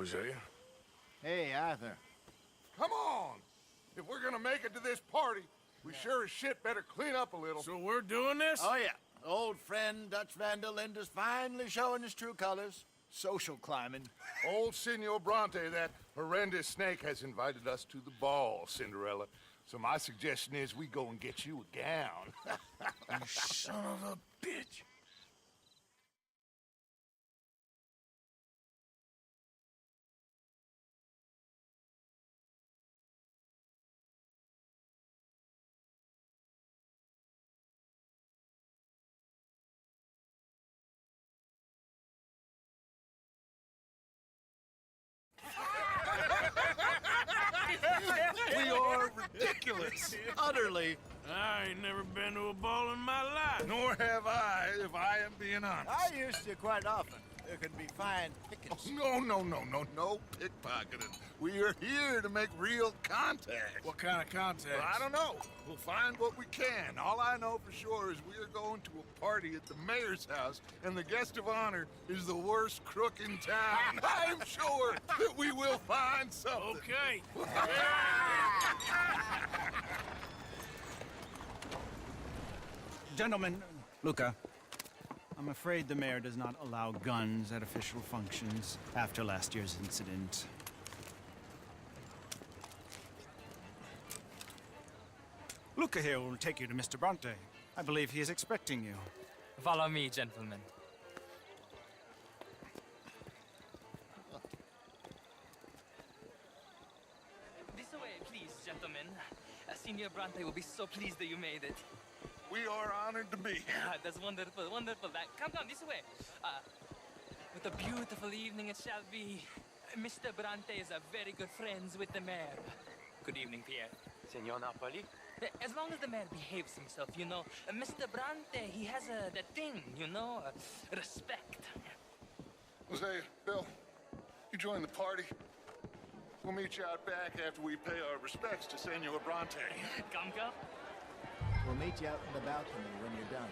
Hosea? Hey, Arthur. Come on! If we're gonna make it to this party, we sure as shit better clean up a little. So we're doing this? Oh, yeah. Old friend Dutch Van der Linde's finally showing his true colors. Social climbing. Old Senor Bronte, that horrendous snake, has invited us to the ball, Cinderella. So my suggestion is we go and get you a gown. You son of a bitch. We are ridiculous. Utterly. I ain't never been to a ball in my life. Nor have I, if I am being honest. I used to quite often. There can be fine pickings. No pickpocketing. We are here to make real contact. What kind of contact? Well, I don't know. We'll find what we can. All I know for sure is we are going to a party at the mayor's house, and the guest of honor is the worst crook in town. I'm sure that we will find something. Okay. Gentlemen, Luca, I'm afraid the mayor does not allow guns at official functions after last year's incident. Luca here will take you to Mr. Bronte. I believe he is expecting you. Follow me, gentlemen. This way, please, gentlemen. Senior Bronte will be so pleased that you made it. We are honored to be here. That's wonderful, wonderful. Come down this way. What a beautiful evening it shall be. Mr. Bronte is a very good friends with the mayor. Good evening, Pierre. Senor Napoli? As long as the mayor behaves himself, you know. Mr. Bronte, he has that thing, you know, respect. Jose, Bill, you join the party. We'll meet you out back after we pay our respects to Senor Bronte. Come. We'll meet you out in the balcony when you're done.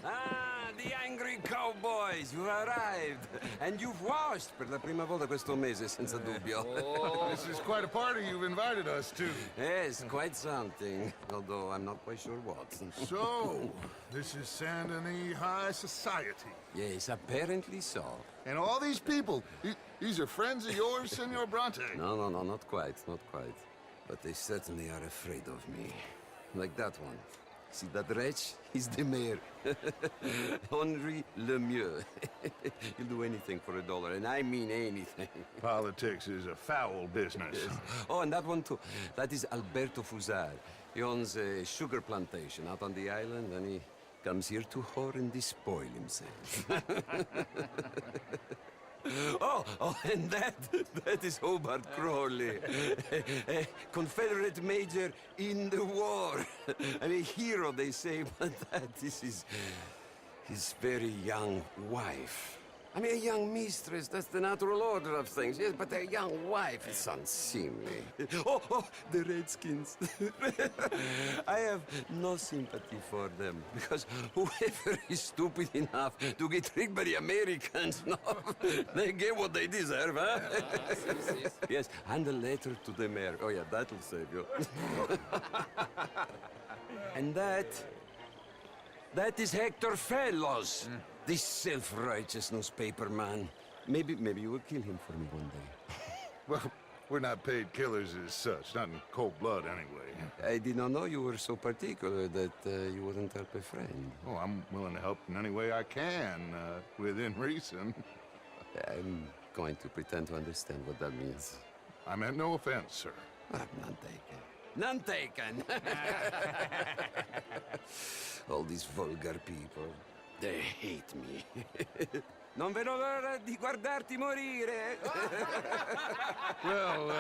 Ah, the angry cowboys, you arrived. And you've washed per la prima volta questo mese, senza dubbio. This is quite a party you've invited us to. Yes, quite something. Although I'm not quite sure what. So, this is Saint Denis High Society. Yes, apparently so. And all these people, these are friends of yours, Senor Bronte? No, not quite, not quite. But they certainly are afraid of me. Like that one. See that wretch? He's the mayor. Henri Lemieux. He'll do anything for $1, and I mean anything. Politics is a foul business. Yes. Oh, and that one too. That is Alberto Fusar. He owns a sugar plantation out on the island, and he comes here to whore and despoil himself. Oh, and that is Hobart Crawley, a Confederate major in the war. I mean, hero, they say, but that is his very young wife. I mean, a young mistress, that's the natural order of things, yes, but a young wife is unseemly. Oh, the Redskins. I have no sympathy for them, because whoever is stupid enough to get tricked by the Americans, no, they get what they deserve, huh? Yes, and a letter to the mayor. Oh, yeah, that'll save you. And that is Hector Fellows. This self-righteous newspaper man. Maybe you will kill him for me one day. Well, we're not paid killers as such, not in cold blood anyway. I did not know you were so particular that you wouldn't help a friend. Oh, I'm willing to help in any way I can, within reason. I'm going to pretend to understand what that means. I meant no offense, sir. None taken. None taken! All these vulgar people. They hate me. Non vedo l'ora di guardarti morire. Well,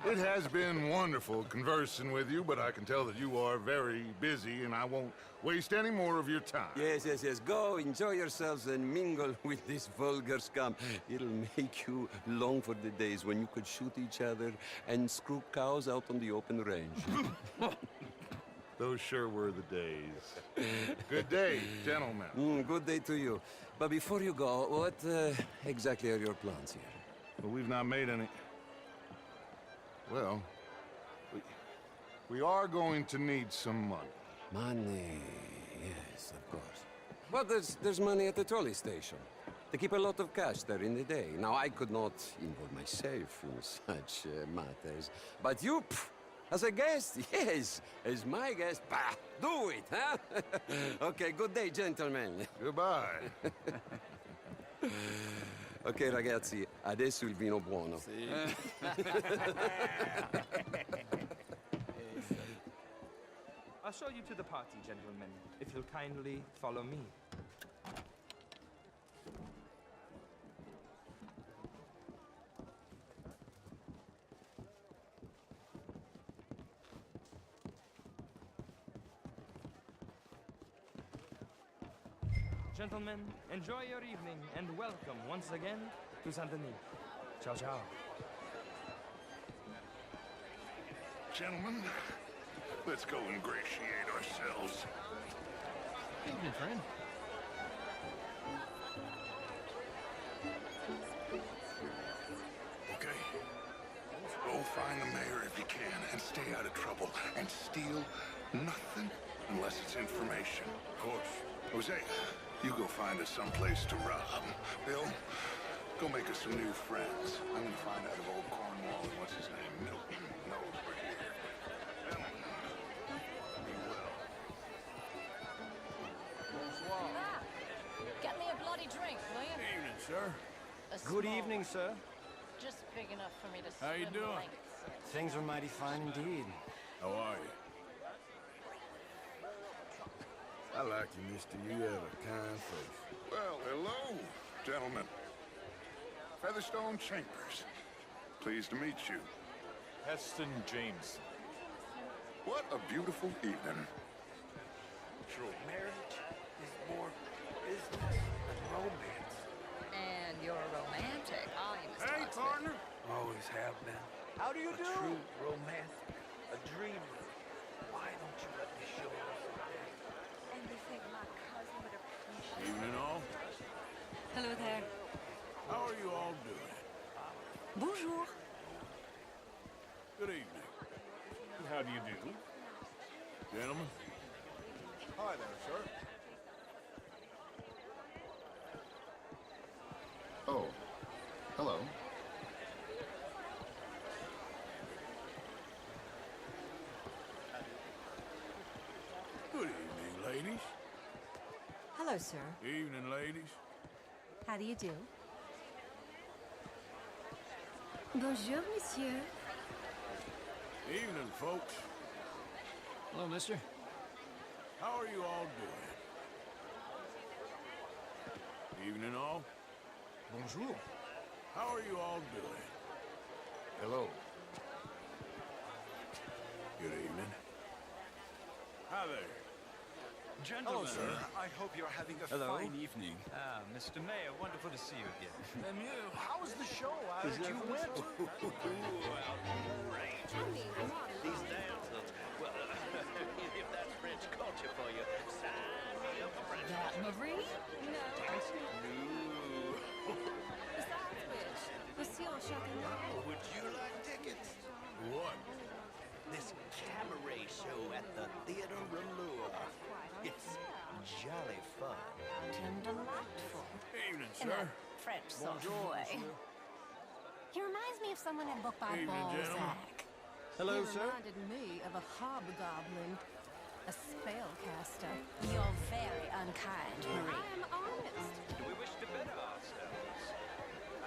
it has been wonderful conversing with you, but I can tell that you are very busy, and I won't waste any more of your time. Yes, yes, yes. Go, enjoy yourselves and mingle with this vulgar scum. It'll make you long for the days when you could shoot each other and screw cows out on the open range. Those sure were the days. Good day, gentlemen. Good day to you. But before you go, what exactly are your plans here? Well, we've not made any... Well, we are going to need some money. Money, yes, of course. But there's money at the trolley station. They keep a lot of cash there in the day. Now, I could not involve myself in such matters. But you, as a guest, yes, as my guest, bah, do it, huh? Okay, good day, gentlemen. Goodbye. Ok, ragazzi, adesso il vino buono. I'll show you to the party, gentlemen, if you'll kindly follow me. Gentlemen, enjoy your evening and welcome once again to Saint Denis. Ciao, ciao. Gentlemen, let's go ingratiate ourselves. Evening, friend. Okay? Go find the mayor if you can and stay out of trouble. And steal nothing unless it's information. Of course. Jose, you go find us someplace to rob. Bill, go make us some new friends. I'm gonna find out if old Cornwall and what's his name, Milton, knows we're here. Gentlemen, be well. Ah, get me a bloody drink, will you? Evening, sir. A Good small evening, one. sir. Just big enough for me to How you swim doing? lengths. Things are mighty fine indeed. How are you? I like you, mister. You have a kind face. Well, hello, gentlemen. Featherstone Chambers. Pleased to meet you. Heston James. What a beautiful evening. Sure. Marriage is more business than romance. And you're romantic, are you, Mr. Hey, Oxford? partner. Always have been. How do you A true romantic. A dreamer. Why don't you let me show you something? And you think my cousin would appreciate Evening, all. Hello there. How are you all doing? Bonjour. Good evening. How do you do? Gentlemen. Hi there, sir. Oh, hello. Good evening, ladies. Hello, sir. Evening, ladies. How do you do? Bonjour, monsieur. Evening, folks. Hello, mister. How are you all doing? Evening, all. Bonjour. How are you all doing? Hello. Good evening. Hi there. Gentlemen, sir. I hope you're having a fine evening. Ah, Mr. Mayor, wonderful to see you again. And you, how was the show? I heard you went. These dancers, well, if that's French culture for you, sign me up for French. That Marie? No. Dancing? No. Besides which, Monsieur Châteauneuf. Would you like tickets? What? This cabaret show at the Theater Rallure. It's jolly fun. And delightful. Evening, In sir. a French sort of way. He reminds me of someone in book by Evening, gentlemen. Balzac. Hello, he sir. reminded me of a hobgoblin, a spellcaster. You're very unkind, Marie. I am honest. Do we wish to better ourselves?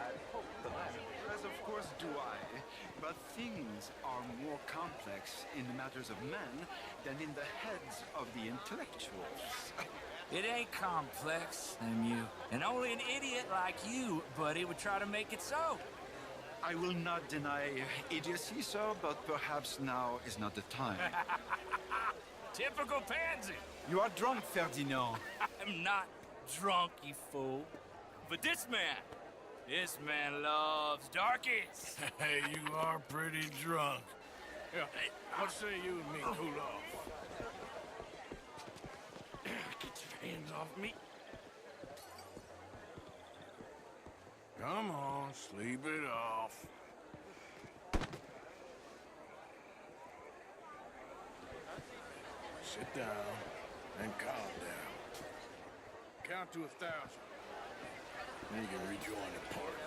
I hope the latter. As of course do I. But things are more complex in the matters of men than in the heads of the intellectuals. It ain't complex, Lemieux. And only an idiot like you, buddy, would try to make it so. I will not deny idiocy, sir, but perhaps now is not the time. Typical pansy. You are drunk, Ferdinand. I'm not drunk, you fool. But this man loves darkies. Hey, you are pretty drunk. Yeah, what say you and me cool off? Get your hands off me. Come on, sleep it off. Sit down and calm down. Count to 1,000. Then you can rejoin the party.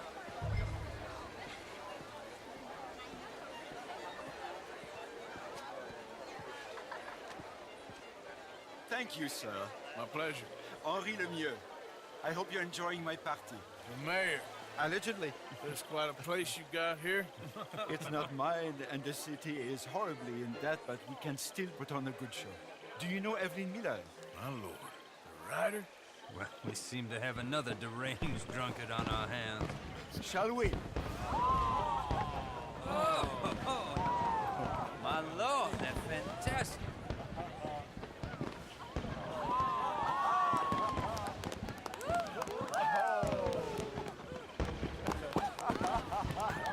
Thank you, sir. My pleasure. Henri Lemieux. I hope you're enjoying my party. The mayor. Allegedly. There's quite a place you got here. It's not mine, and the city is horribly in debt, but we can still put on a good show. Do you know Evelyn Miller? My lord. The writer? Well, we seem to have another deranged drunkard on our hands. Shall we? My lord, they're fantastic.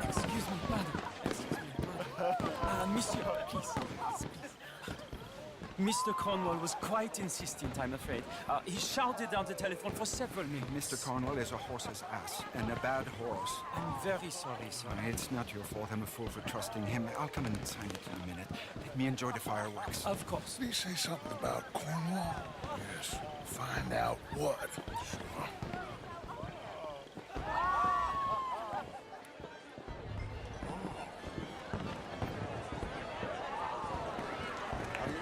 Excuse me, brother. Monsieur, please. Mr. Cornwall was quite insistent, I'm afraid. He shouted down the telephone for several minutes. Mr. Cornwall is a horse's ass, and a bad horse. I'm very sorry, sir. It's not your fault. I'm a fool for trusting him. I'll come and sign it in a minute. Let me enjoy the fireworks. Of course. Did he say something about Cornwall? Yes. Find out what.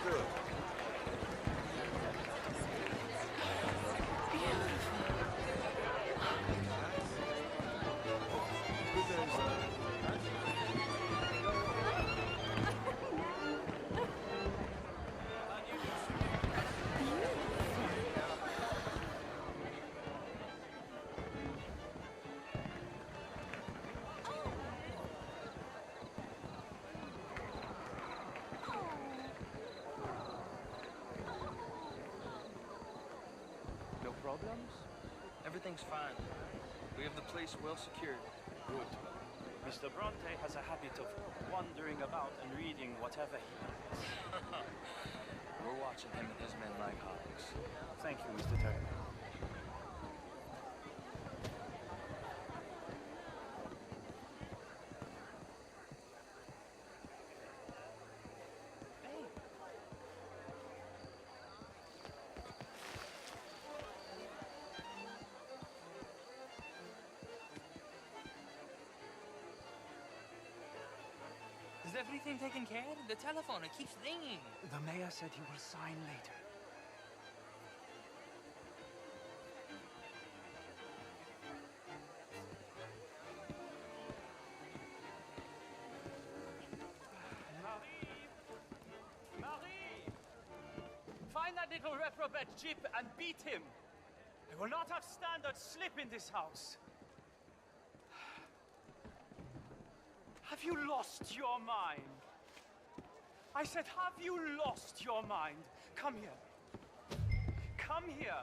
Sure. No problems? Everything's fine. We have the place well secured. Good. Mr. Bronte has a habit of wandering about and reading whatever he likes. We're watching him and his men like hawks. Thank you, Mr. Turner. Is everything taken care of? The telephone, it keeps ringing. The mayor said he will sign later. Marie! Find that little reprobate Jip and beat him. I will not have standards slip in this house. Have you lost your mind? I said, have you lost your mind? Come here. Come here.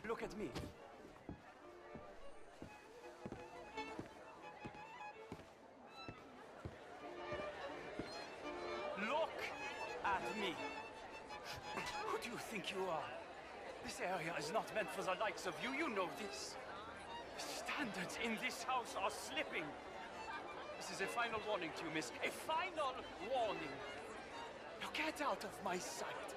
Look at me. Look at me. Who do you think you are? This area is not meant for the likes of you. You know this. Standards in this house are slipping. This is a final warning to you, miss. A final warning. Now get out of my sight.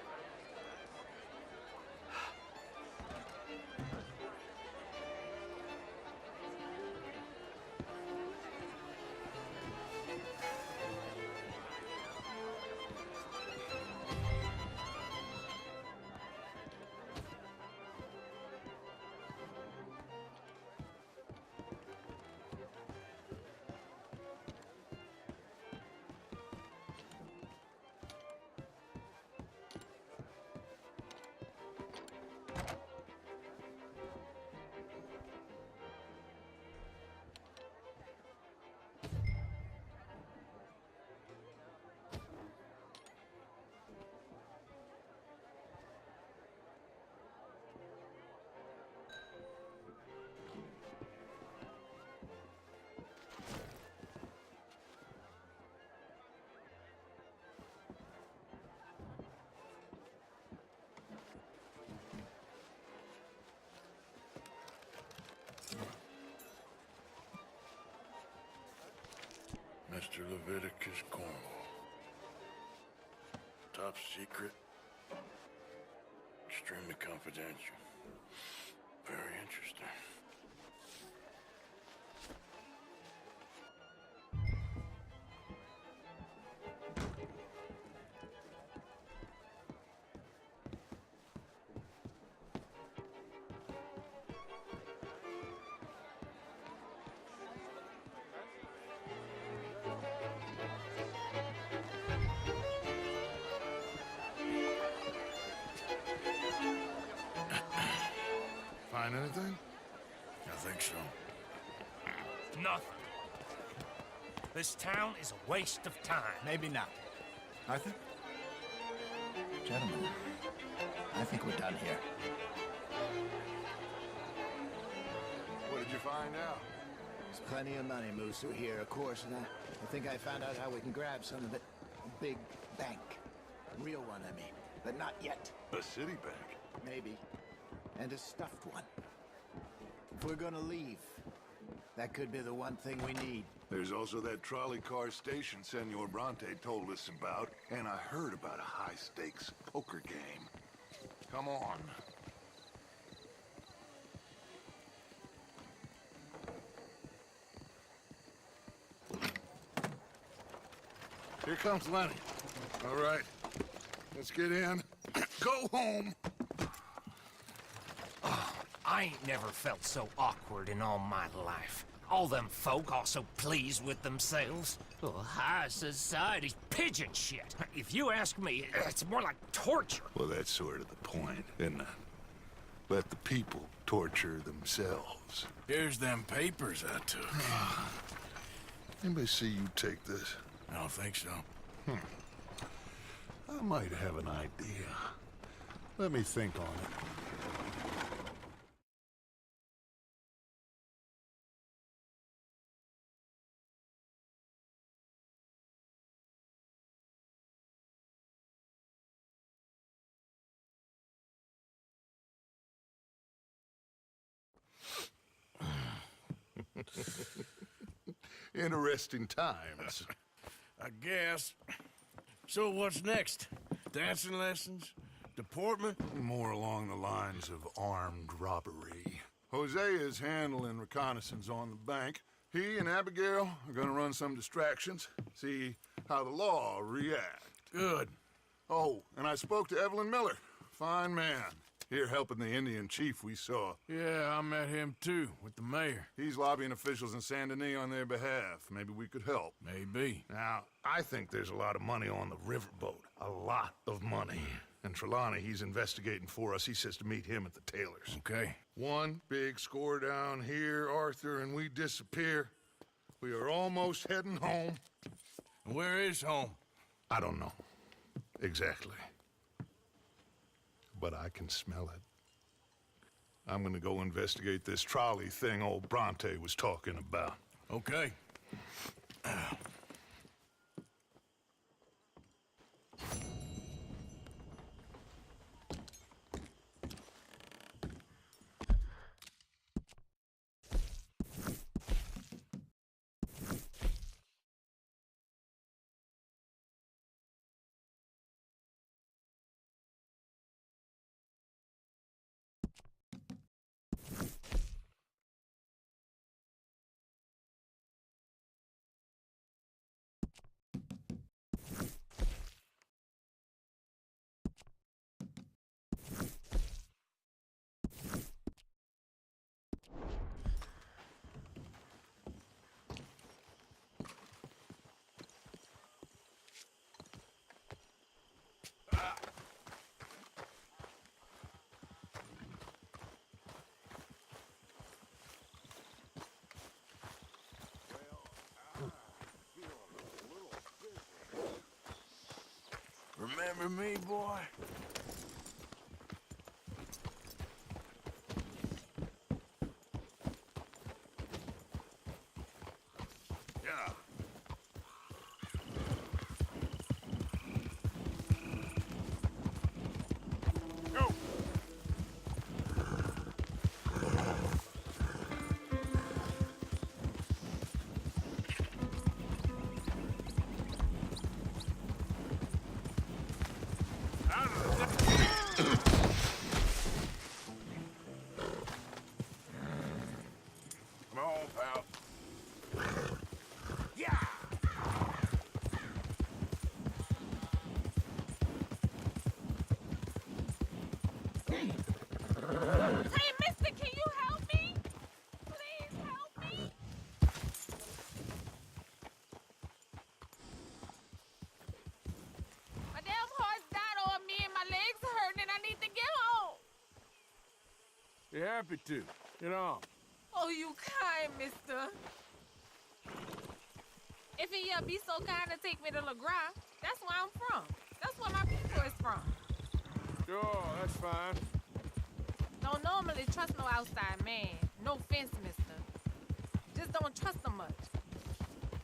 Mr. Leviticus Cornwall. Top secret. Extremely confidential. Very interesting. Find anything? I think so. Nothing. This town is a waste of time. Maybe not. I think... Gentlemen, I think we're done here. What did you find out? There's plenty of money moves through here, of course, and I think I found out how we can grab some of it. A big bank. A real one, I mean. But not yet. A city bank? Maybe. And a stuffed one. If we're gonna leave, that could be the one thing we need. There's also that trolley car station Senor Bronte told us about, and I heard about a high-stakes poker game. Come on. Here comes Lenny. All right, let's get in. Go home. I ain't never felt so awkward in all my life. All them folk are so pleased with themselves. Oh, high society's pigeon shit. If you ask me, it's more like torture. Well, that's sort of the point, isn't it? Let the people torture themselves. Here's them papers I took. Anybody see you take this? I don't think so. I might have an idea. Let me think on it. Interesting times. I guess. So what's next? Dancing lessons? Deportment? More along the lines of armed robbery. Hosea is handling reconnaissance on the bank. He and Abigail are gonna run some distractions, see how the law react. Good. Oh, and I spoke to Evelyn Miller. Fine man. Here helping the Indian chief we saw. Yeah, I met him too, with the mayor. He's lobbying officials in Saint Denis on their behalf. Maybe we could help. Maybe. Now, I think there's a lot of money on the riverboat. A lot of money. And Trelawney, he's investigating for us. He says to meet him at the Taylor's. Okay. One big score down here, Arthur, and we disappear. We are almost heading home. Where is home? I don't know. Exactly. But I can smell it. I'm gonna go investigate this trolley thing old Bronte was talking about. Okay. Remember me, boy? Yeah. Go! Be happy to. Get on. Oh, you kind, mister. If he be so kind to take me to LeGras, that's where I'm from. That's where my people is from. Sure, that's fine. Don't normally trust no outside man. No offense, mister. Just don't trust him much.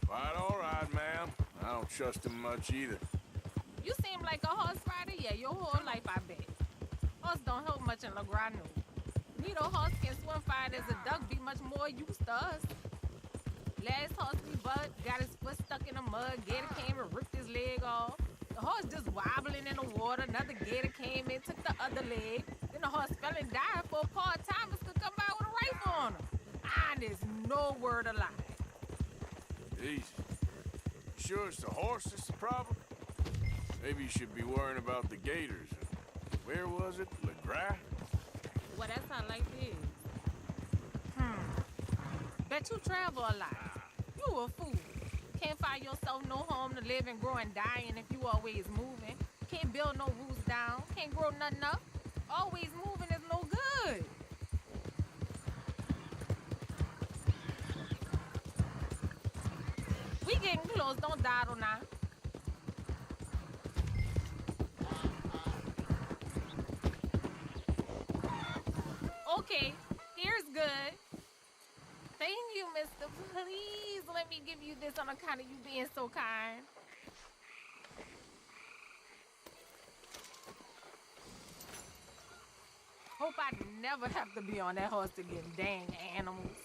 Quite all right, ma'am. I don't trust him much either. You seem like a horse rider, yeah, your whole life, I bet. Horse don't help much in LeGras, no. Neither horse can swim fine as a duck, be much more used to us. Last horse we bucked, got his foot stuck in the mud, gator came and ripped his leg off. The horse just wobbling in the water, another gator came in, took the other leg. Then the horse fell and died before part-timers could come by with a rifle on him. Honest, no word of lie. Easy. Sure it's the horse that's the problem? Maybe you should be worrying about the gators. Where was it? LeGras? Well, that's how life is. Bet you travel a lot. You a fool. Can't find yourself no home to live and grow and die in if you always moving. Can't build no roots down. Can't grow nothing up. Always moving is no good. We getting close. Don't dawdle now. Okay, here's good. Thank you, mister. Please let me give you this on account of you being so kind. Hope I never have to be on that horse again, dang animals.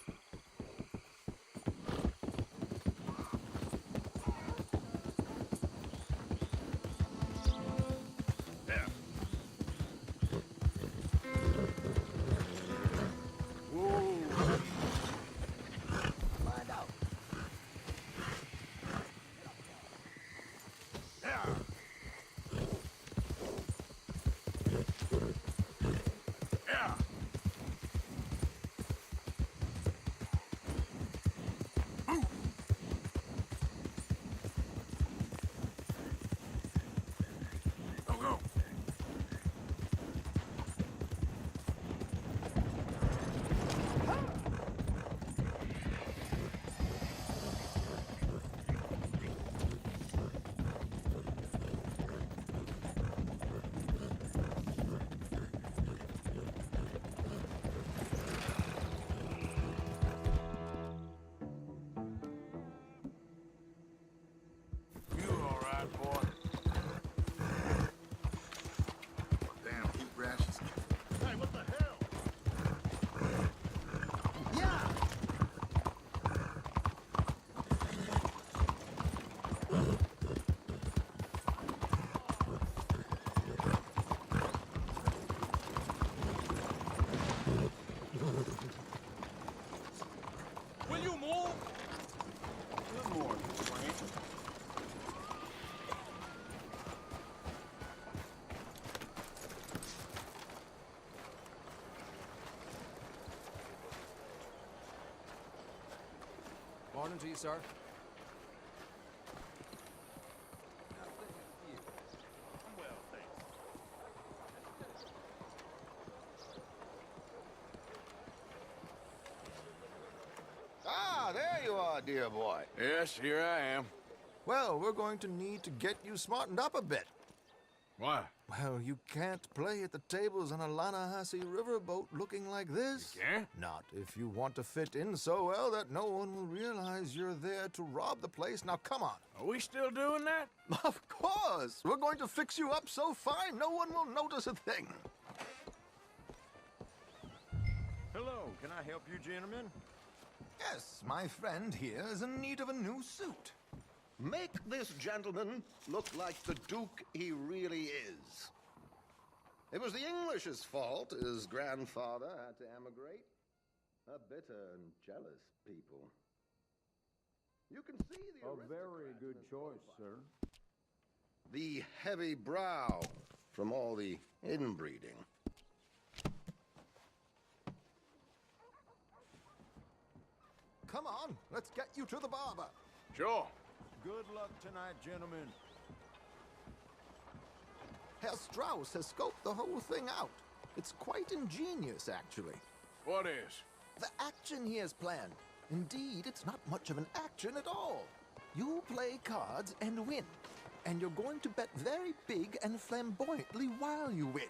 Morning to you, sir. Ah, there you are, dear boy. Yes, here I am. Well, we're going to need to get you smartened up a bit. Why? Well, you can't play at the tables on a Lannahechee riverboat looking like this. You can't? Not if you want to fit in so well that no one will realize you're there to rob the place. Now, come on. Are we still doing that? Of course. We're going to fix you up so fine no one will notice a thing. Hello, can I help you, gentlemen? Yes, my friend here is in need of a new suit. Make this gentleman look like the Duke he really is. It was the English's fault his grandfather had to emigrate. A bitter and jealous people. You can see the A very good choice, sir. The heavy brow from all the inbreeding. Come on, let's get you to the barber. Sure. Good luck tonight, gentlemen. Herr Strauss has scoped the whole thing out. It's quite ingenious, actually. What is? The action he has planned. Indeed, it's not much of an action at all. You play cards and win. And you're going to bet very big and flamboyantly while you win.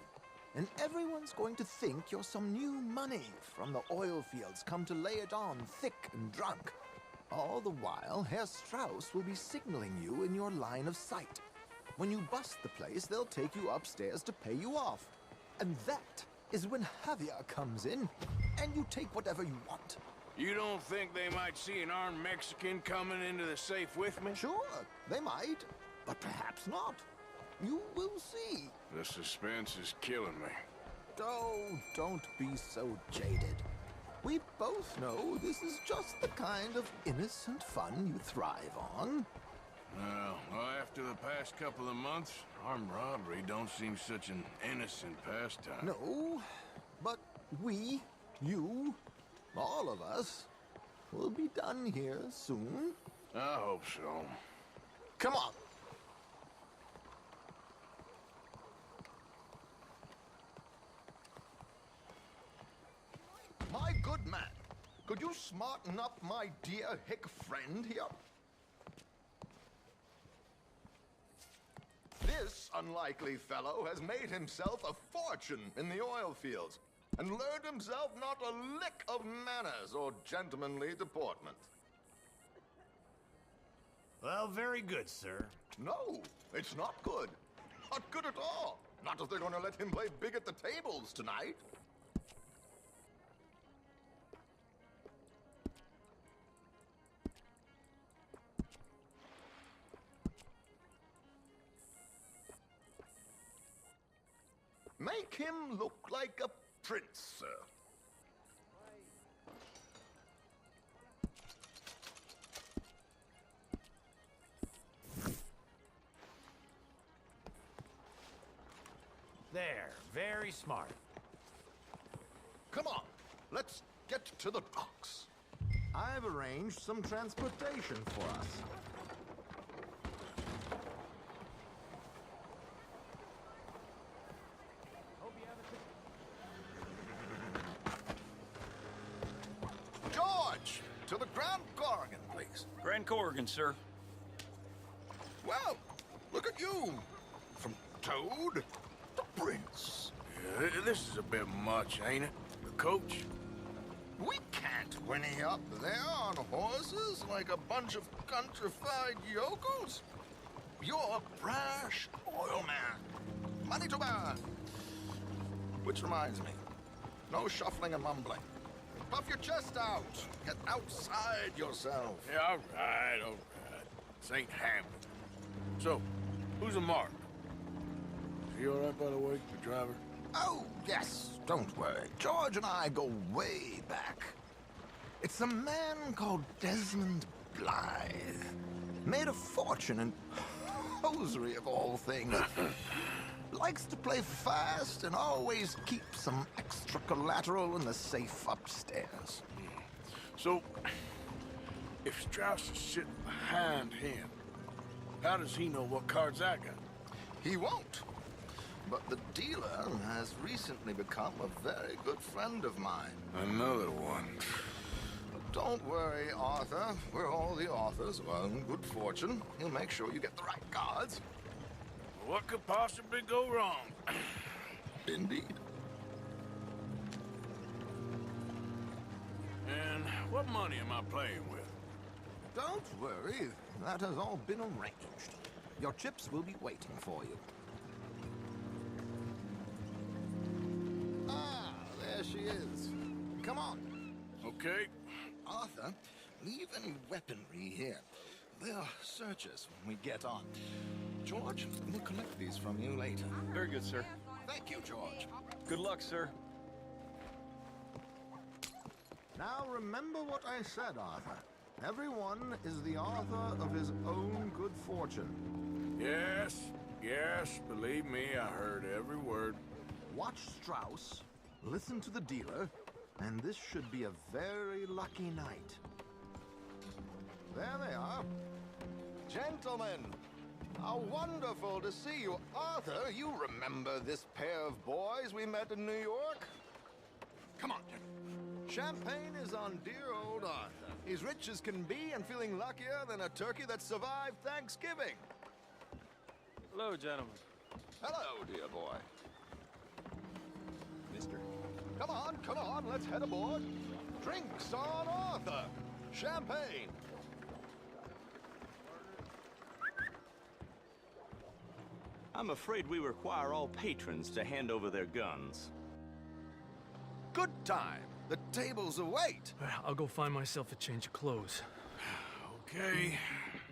And everyone's going to think you're some new money from the oil fields come to lay it on thick and drunk. All the while, Herr Strauss will be signaling you in your line of sight. When you bust the place, they'll take you upstairs to pay you off. And that is when Javier comes in, and you take whatever you want. You don't think they might see an armed Mexican coming into the safe with me? Sure, they might, but perhaps not. You will see. The suspense is killing me. Oh, don't be so jaded. We both know this is just the kind of innocent fun you thrive on. Well, after the past couple of months, armed robbery don't seem such an innocent pastime. No, but we, you, all of us, will be done here soon. I hope so. Come on. My good man, could you smarten up my dear hick friend here? This unlikely fellow has made himself a fortune in the oil fields and learned himself not a lick of manners or gentlemanly deportment. Well, very good, sir. No, it's not good. Not good at all. Not if they're going to let him play big at the tables tonight. Make him look like a prince, sir. There, very smart. Come on, let's get to the docks. I've arranged some transportation for us. George, to the Grand Corrigan, please. Grand Corrigan, sir. Well, look at you. From Toad to Prince. Yeah, this is a bit much, ain't it? The coach? We can't whinny up there on horses like a bunch of countrified yokels. You're a brash oil man. Money to burn. Which reminds me, no shuffling and mumbling. Puff your chest out. Get outside yourself. Yeah, all right, all right. This ain't Hamlet. So, who's a mark? Is he all right, by the way, the driver? Oh, yes, don't worry. George and I go way back. It's a man called Desmond Blythe. Made a fortune in hosiery of all things. Likes to play fast and always keep some extra collateral in the safe upstairs. So, if Strauss is sitting behind him, how does he know what cards I got? He won't. But the dealer has recently become a very good friend of mine. Another one. Don't worry, Arthur. We're all the authors of our own good fortune. He'll make sure you get the right cards. What could possibly go wrong? Indeed. And what money am I playing with? Don't worry. That has all been arranged. Your chips will be waiting for you. Ah, there she is. Come on. Okay. Arthur, leave any weaponry here. They'll search us when we get on. George, we'll collect these from you later. Very good, sir. Thank you, George. Good luck, sir. Now remember what I said, Arthur. Everyone is the author of his own good fortune. Yes, yes, believe me, I heard every word. Watch Strauss, listen to the dealer, and this should be a very lucky night. There they are. Gentlemen, how wonderful to see you. Arthur, you remember this pair of boys we met in New York? Come on, gentlemen. Champagne is on dear old Arthur. He's rich as can be and feeling luckier than a turkey that survived Thanksgiving. Hello, gentlemen. Hello, dear boy. Mister. Come on, let's head aboard. Drinks on Arthur. Champagne. I'm afraid we require all patrons to hand over their guns. Good time. The tables await. I'll go find myself a change of clothes. Okay.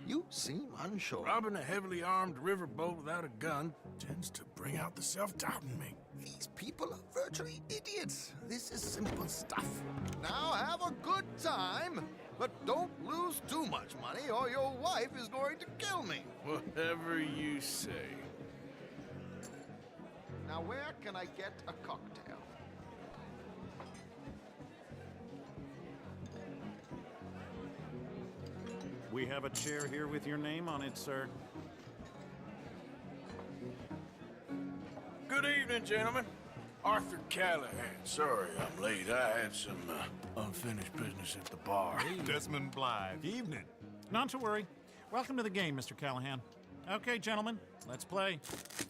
You seem unsure. Robbing a heavily armed riverboat without a gun tends to bring out the self-doubt in me. These people are virtually idiots. This is simple stuff. Now have a good time, but don't lose too much money or your wife is going to kill me. Whatever you say. Now where can I get a cocktail? We have a chair here with your name on it, sir. Good evening, gentlemen. Arthur Callahan. Sorry I'm late. I had some unfinished business at the bar. Desmond Blythe. Evening. Not to worry. Welcome to the game, Mr. Callahan. Okay, gentlemen, let's play.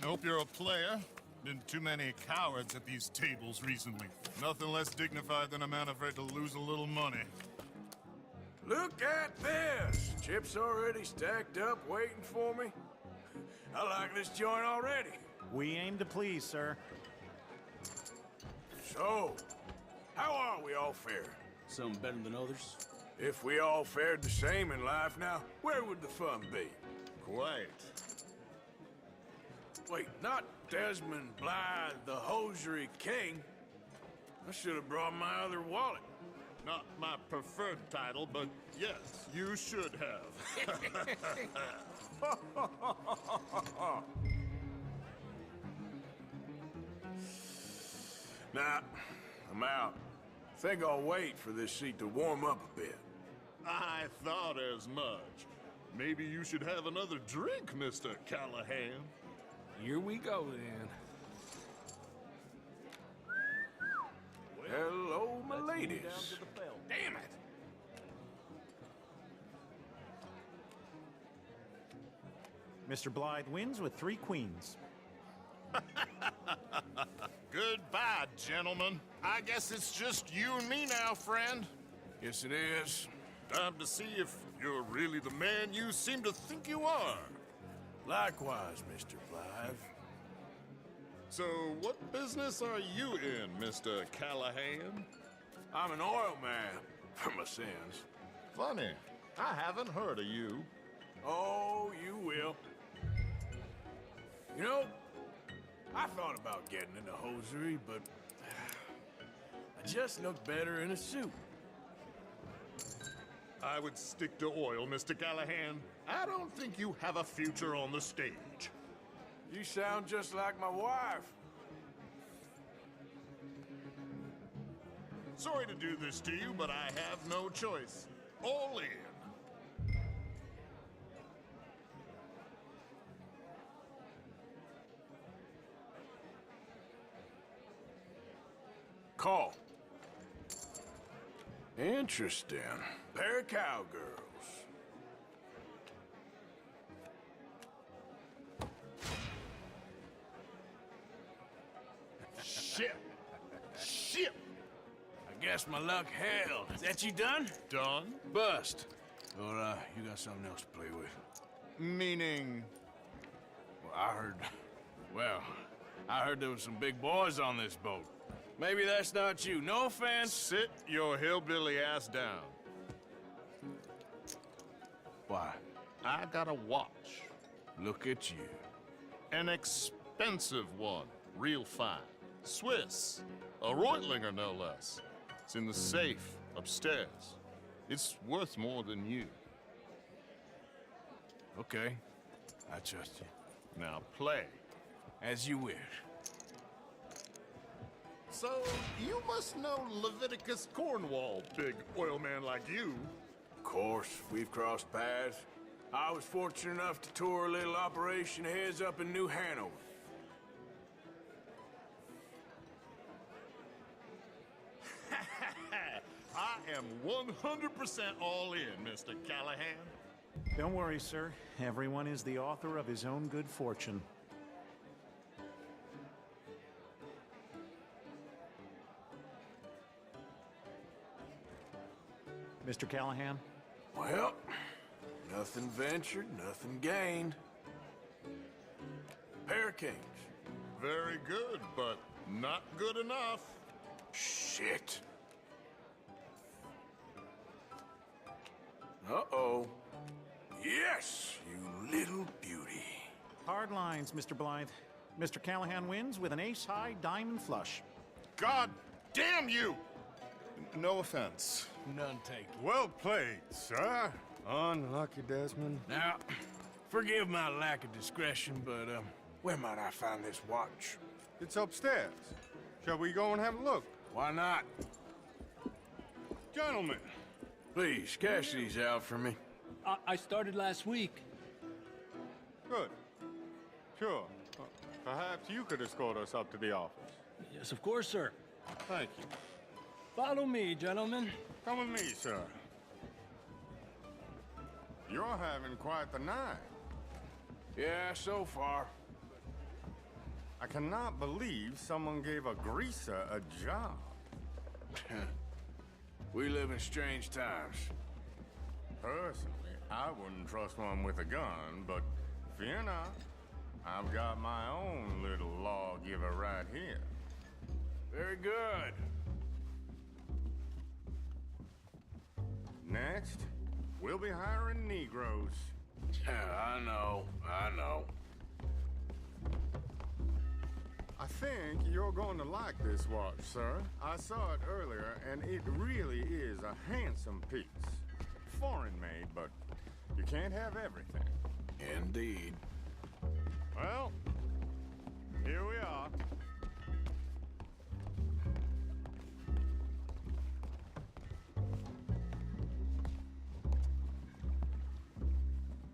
Hope you're a player. Been too many cowards at these tables recently. Nothing less dignified than a man afraid to lose a little money. Look at this! Chips already stacked up, waiting for me. I like this joint already. We aim to please, sir. So, how are we all faring? Some better than others. If we all fared the same in life now, where would the fun be? Quite. Wait, not Desmond Blythe, the hosiery king. I should have brought my other wallet. Not my preferred title, but yes, you should have. Nah, I'm out. Think I'll wait for this seat to warm up a bit. I thought as much. Maybe you should have another drink, Mr. Callahan. Here we go, then. Hello, my ladies. Damn it! Mr. Blythe wins with 3 queens. Goodbye, gentlemen. I guess it's just you and me now, friend. Yes, it is. Time to see if you're really the man you seem to think you are. Likewise, Mr. Blythe. So, what business are you in, Mr. Callahan? I'm an oil man, for my sins. Funny. I haven't heard of you. Oh, you will. You know, I thought about getting into hosiery, but I just look better in a suit. I would stick to oil, Mr. Callahan. I don't think you have a future on the stage. You sound just like my wife. Sorry to do this to you, but I have no choice. All in. Call. Interesting. Pair of cowgirls. Shit. Shit. I guess my luck held. Is that you done? Done? Bust. Or, you got something else to play with? Meaning? Well, I heard there was some big boys on this boat. Maybe that's not you. No offense. Sit your hillbilly ass down. Why? I got a watch. Look at you. An expensive one. Real fine. Swiss. A Reutlinger, no less. It's in the safe upstairs. It's worth more than you. Okay. I trust you. Now play. As you wish. So, you must know Leviticus Cornwall, big oil man like you. Of course, we've crossed paths. I was fortunate enough to tour a little operation of his up in New Hanover. am 100% all in, Mr. Callahan. Don't worry, sir. Everyone is the author of his own good fortune. Mr. Callahan? Well, nothing ventured, nothing gained. Pair kings. Very good, but not good enough. Shit. Uh-oh. Yes, you little beauty. Hard lines, Mr. Blythe. Mr. Callahan wins with an ace-high diamond flush. God damn you! No offense. None taken. Well played, sir. Unlucky, Desmond. Now, forgive my lack of discretion, but, where might I find this watch? It's upstairs. Shall we go and have a look? Why not? Gentlemen. Please, cash these out for me. I started last week. Good. Sure. Perhaps you could escort us up to the office. Yes, of course, sir. Thank you. Follow me, gentlemen. Come with me, sir. You're having quite the night. Yeah, so far. I cannot believe someone gave a greaser a job. We live in strange times. Personally, I wouldn't trust one with a gun, but fear not. I've got my own little lawgiver right here. Very good. Next, we'll be hiring Negroes. I know. I think you're going to like this watch, sir. I saw it earlier, and it really is a handsome piece. Foreign made, but you can't have everything. Indeed. Well, here we are.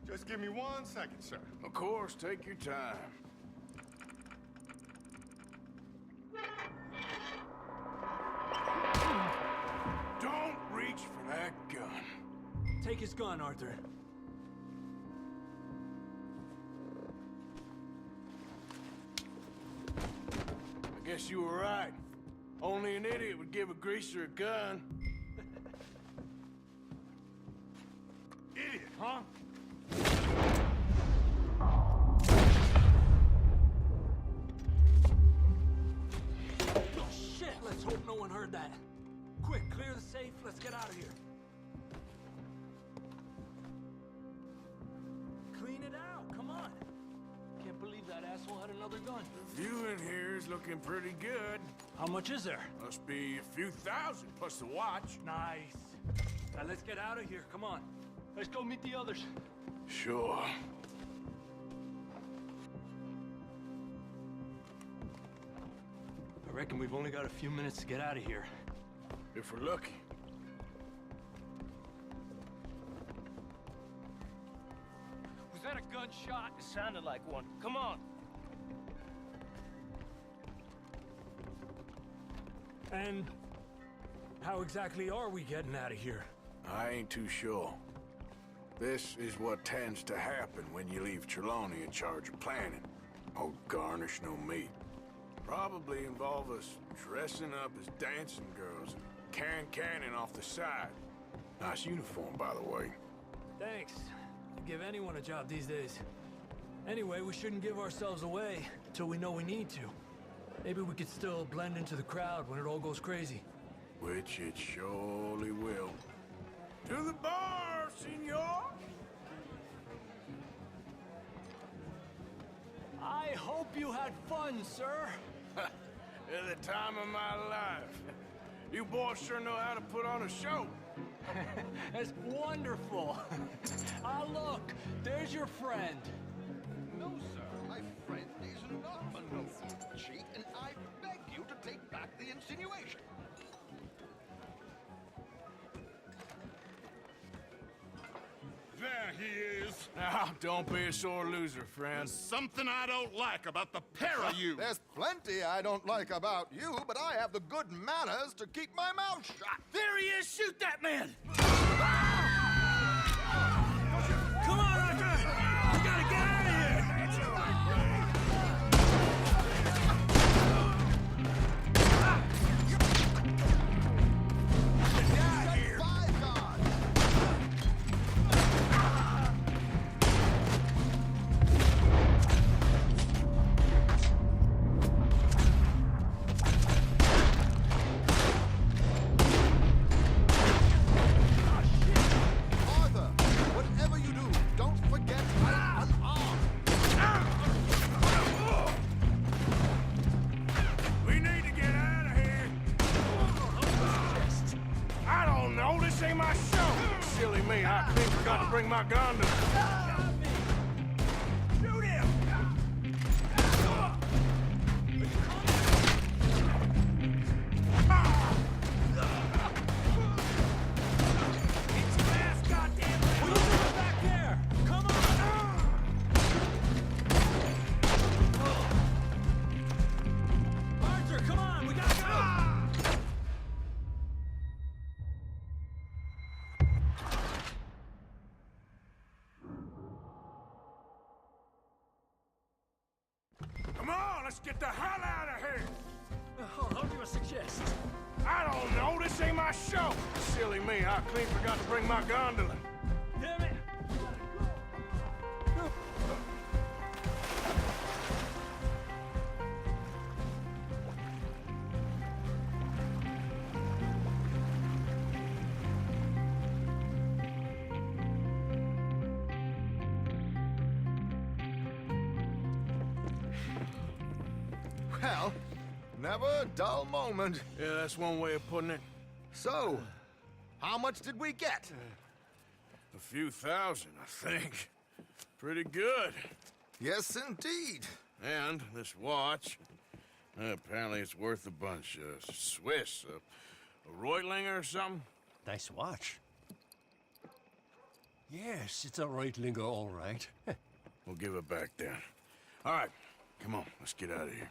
Just give me 1 second, sir. Of course, take your time. Don't reach for that gun. Take his gun, Arthur. I guess you were right. Only an idiot would give a greaser a gun. Idiot, huh? Oh, shit! Let's hope no one heard that. Quick, clear the safe. Let's get out of here. Clean it out. Come on. Can't believe that asshole had another gun. The view in here is looking pretty good. How much is there? Must be a few thousand plus the watch. Nice. Now let's get out of here. Come on. Let's go meet the others. Sure. I reckon we've only got a few minutes to get out of here. If we're lucky. Was that a gunshot? It sounded like one. Come on. And how exactly are we getting out of here? I ain't too sure. This is what tends to happen when you leave Trelawney in charge of planning. Oh, garnish no meat. Probably involve us dressing up as dancing girls and carrying cannon off the side. Nice uniform, by the way. Thanks. I'd give anyone a job these days. Anyway, we shouldn't give ourselves away until we know we need to. Maybe we could still blend into the crowd when it all goes crazy. Which it surely will. To the bar, senor! I hope you had fun, sir. At the time of my life. You boys sure know how to put on a show. That's wonderful. Ah, look, there's your friend. No, sir, my friend is not a no cheat, and I beg you to take back the insinuation. There he is. Now, Oh, don't be a sore loser, friend. There's something I don't like about the pair of you. There's plenty I don't like about you, but I have the good manners to keep my mouth shut. There he is! Shoot that man! Come on, Arthur! We gotta get out of here! This ain't my show. Silly me, I clean forgot to bring my gun to... Shoot him! It's your ass, goddammit! What are you doing back there? Come on! Arthur, come on! We gotta go! Come on, let's get the hell out of here! How do you suggest? I don't know, this ain't my show. Silly me, I clean forgot to bring my gondola. Damn it! Well, never a dull moment. Yeah, that's one way of putting it. So, how much did we get? A few thousand, I think. Pretty good. Yes, indeed. And this watch, apparently it's worth a bunch. Swiss, a Reutlinger or something? Nice watch. Yes, it's a Reutlinger, all right. We'll give it back then. All right, come on, let's get out of here.